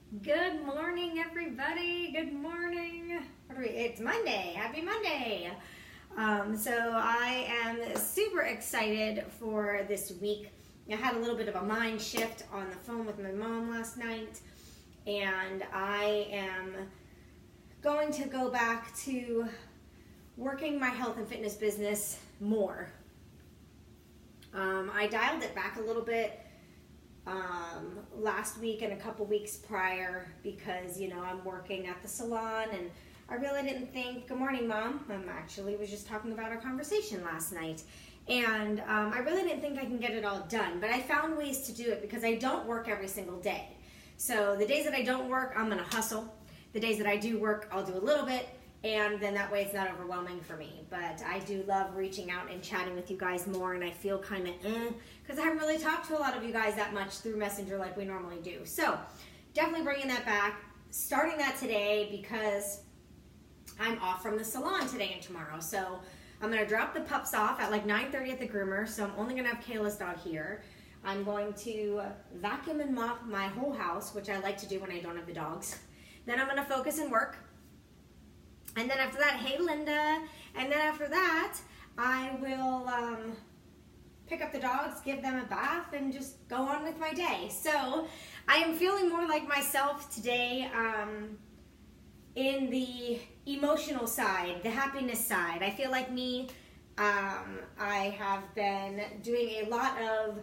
Good morning, everybody. Good morning. It's Monday. Happy Monday. So I am super excited for this week. I had a little bit of a mind shift on the phone with my mom last night, and I am going to go back to working my health and fitness business more. I dialed it back a little bit last week and a couple weeks prior because, I'm working at the salon and I really didn't think, good morning, Mom. Actually was just talking about our conversation last night. And I really didn't think I can get it all done, but I found ways to do it because I don't work every single day. So the days that I don't work, I'm going to hustle. The days that I do work, I'll do a little bit. And then that way it's not overwhelming for me. But I do love reaching out and chatting with you guys more, and I feel kind of because I haven't really talked to a lot of you guys that much through Messenger like we normally do. So definitely bringing that back, starting that today because I'm off from the salon today and tomorrow. So I'm going to drop the pups off at like 9:30 at the groomer, so I'm only going to have Kayla's dog here. I'm going to vacuum and mop my whole house, which I like to do when I don't have the dogs. Then I'm going to focus and work. And then after that, hey Linda. And then after that, I will pick up the dogs, give them a bath, and just go on with my day. So I am feeling more like myself today in the emotional side, the happiness side. I feel like me. I have been doing a lot of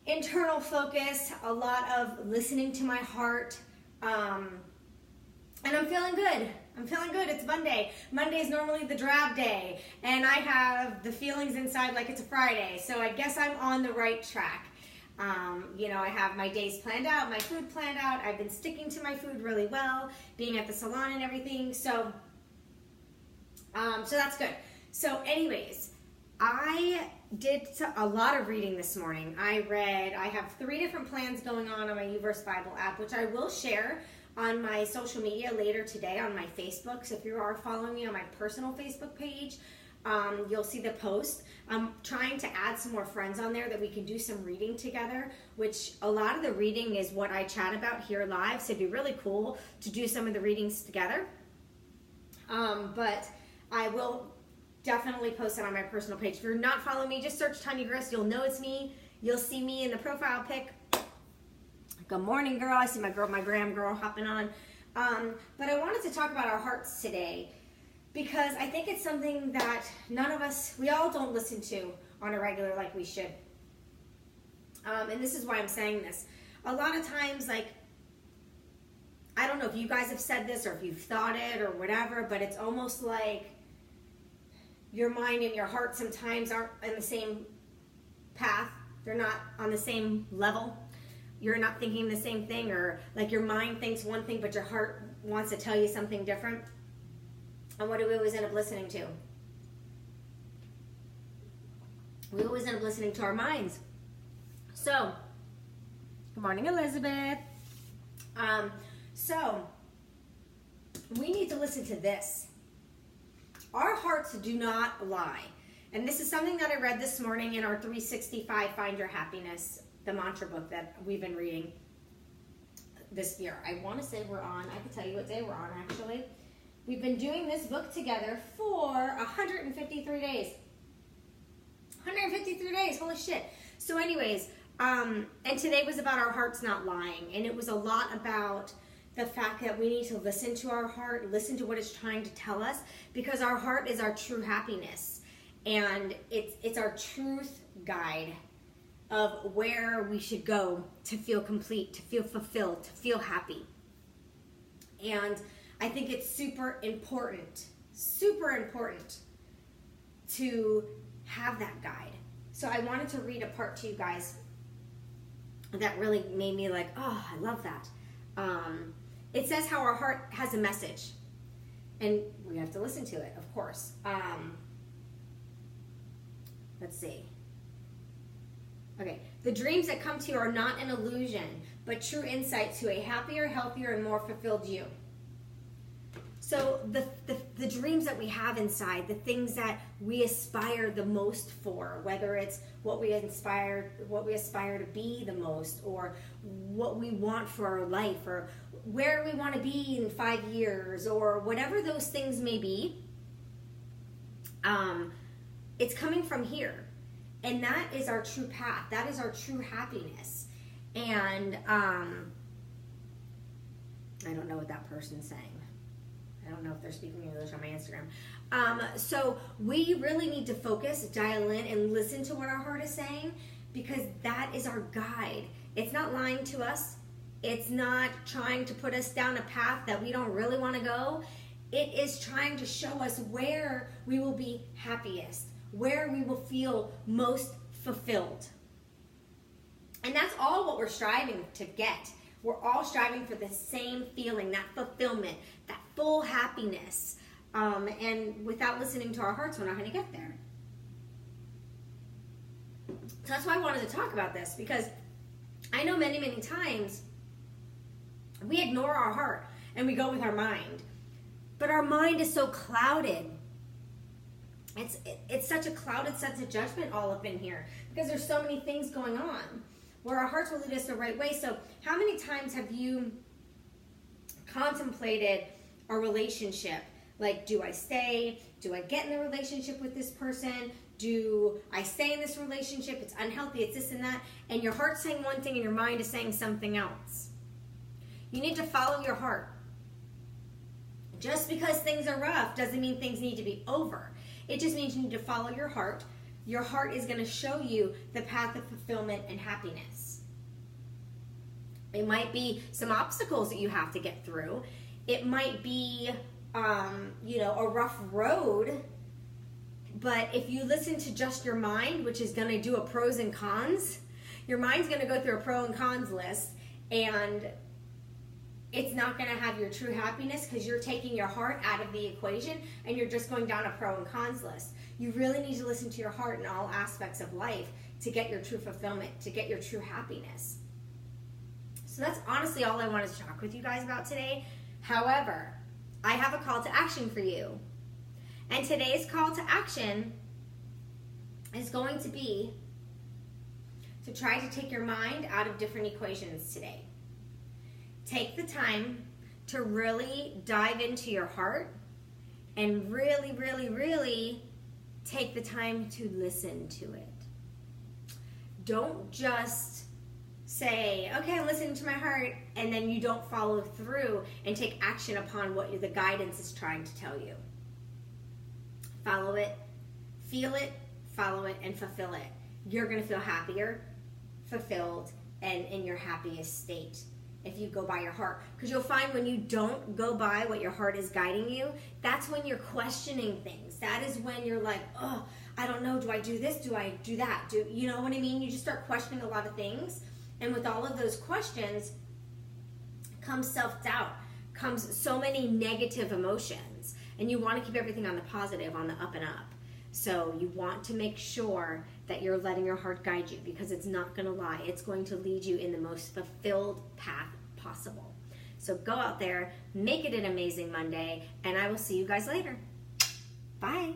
internal focus, a lot of listening to my heart, and I'm feeling good. I'm feeling good. It's Monday. Monday is normally the drab day, and I have the feelings inside like it's a Friday, so I guess I'm on the right track. I have my days planned out, my food planned out. I've been sticking to my food really well, being at the salon and everything, so that's good. So anyways, I did a lot of reading this morning. I have 3 different plans going on my Uverse Bible app, which I will share on my social media later today on my Facebook. So if you are following me on my personal Facebook page, you'll see the post. I'm trying to add some more friends on there that we can do some reading together, which a lot of the reading is what I chat about here live. So it'd be really cool to do some of the readings together. But I will definitely post it on my personal page. If you're not following me, just search Tanya Grist. You'll know it's me. You'll see me in the profile pic. Good morning, girl. I see my Graham girl hopping on. But I wanted to talk about our hearts today because I think it's something that we all don't listen to on a regular like we should. And this is why I'm saying this. A lot of times, I don't know if you guys have said this or if you've thought it or whatever, but it's almost like your mind and your heart sometimes aren't in the same path. They're not on the same level. You're not thinking the same thing, or like your mind thinks one thing, but your heart wants to tell you something different. And what do we always end up listening to? We always end up listening to our minds. So, good morning, Elizabeth. So, we need to listen to this. Our hearts do not lie. And this is something that I read this morning in our 365 Find Your Happiness, the mantra book that we've been reading this year. I want to say I can tell you what day we're on actually. We've been doing this book together for 153 days. 153 days, holy shit. So anyways, and today was about our hearts not lying. And it was a lot about the fact that we need to listen to our heart, listen to what it's trying to tell us, because our heart is our true happiness. And it's our truth guide of where we should go to feel complete, to feel fulfilled, to feel happy. And I think it's super important to have that guide. So I wanted to read a part to you guys that really made me like, oh, I love that. It says how our heart has a message, and we have to listen to it, of course. Let's see. Okay, the dreams that come to you are not an illusion, but true insight to a happier, healthier, and more fulfilled you. So the dreams that we have inside, the things that we aspire the most for, whether it's what we aspire to be the most, or what we want for our life, or where we want to be in 5 years, or whatever those things may be, it's coming from here. And that is our true path. That is our true happiness. And I don't know what that person's saying. I don't know if they're speaking English on my Instagram. So we really need to focus, dial in, and listen to what our heart is saying, because that is our guide. It's not lying to us. It's not trying to put us down a path that we don't really want to go. It is trying to show us where we will be happiest, where we will feel most fulfilled. And that's all what we're striving to get. We're all striving for the same feeling, that fulfillment, that full happiness. And without listening to our hearts, we're not going to get there. So that's why I wanted to talk about this, because I know many, many times we ignore our heart and we go with our mind. But our mind is so clouded. It's such a clouded sense of judgment all up in here, because there's so many things going on where our hearts will lead us the right way. So how many times have you contemplated a relationship? Like, do I stay? Do I get in the relationship with this person? Do I stay in this relationship? It's unhealthy, it's this and that. And your heart's saying one thing and your mind is saying something else. You need to follow your heart. Just because things are rough doesn't mean things need to be over. It just means you need to follow your heart. Your heart is going to show you the path of fulfillment and happiness. It might be some obstacles that you have to get through. It might be, a rough road. But if you listen to just your mind, which is going to do a pros and cons, your mind's going to go through a pro and cons list, and it's not going to have your true happiness, because you're taking your heart out of the equation and you're just going down a pro and cons list. You really need to listen to your heart in all aspects of life to get your true fulfillment, to get your true happiness. So that's honestly all I wanted to talk with you guys about today. However, I have a call to action for you. And today's call to action is going to be to try to take your mind out of different equations today. Take the time to really dive into your heart and really, really, really take the time to listen to it. Don't just say, okay, I'm listening to my heart, and then you don't follow through and take action upon what the guidance is trying to tell you. Follow it, feel it, follow it, and fulfill it. You're going to feel happier, fulfilled, and in your happiest state if you go by your heart. Because you'll find when you don't go by what your heart is guiding you, that's when you're questioning things. That is when you're like, oh, I don't know, do I do this? Do I do that? You know what I mean? You just start questioning a lot of things. And with all of those questions comes self-doubt, comes so many negative emotions. And you want to keep everything on the positive, on the up and up. So you want to make sure that you're letting your heart guide you, because it's not going to lie. It's going to lead you in the most fulfilled path possible. So go out there, make it an amazing Monday, and I will see you guys later. Bye.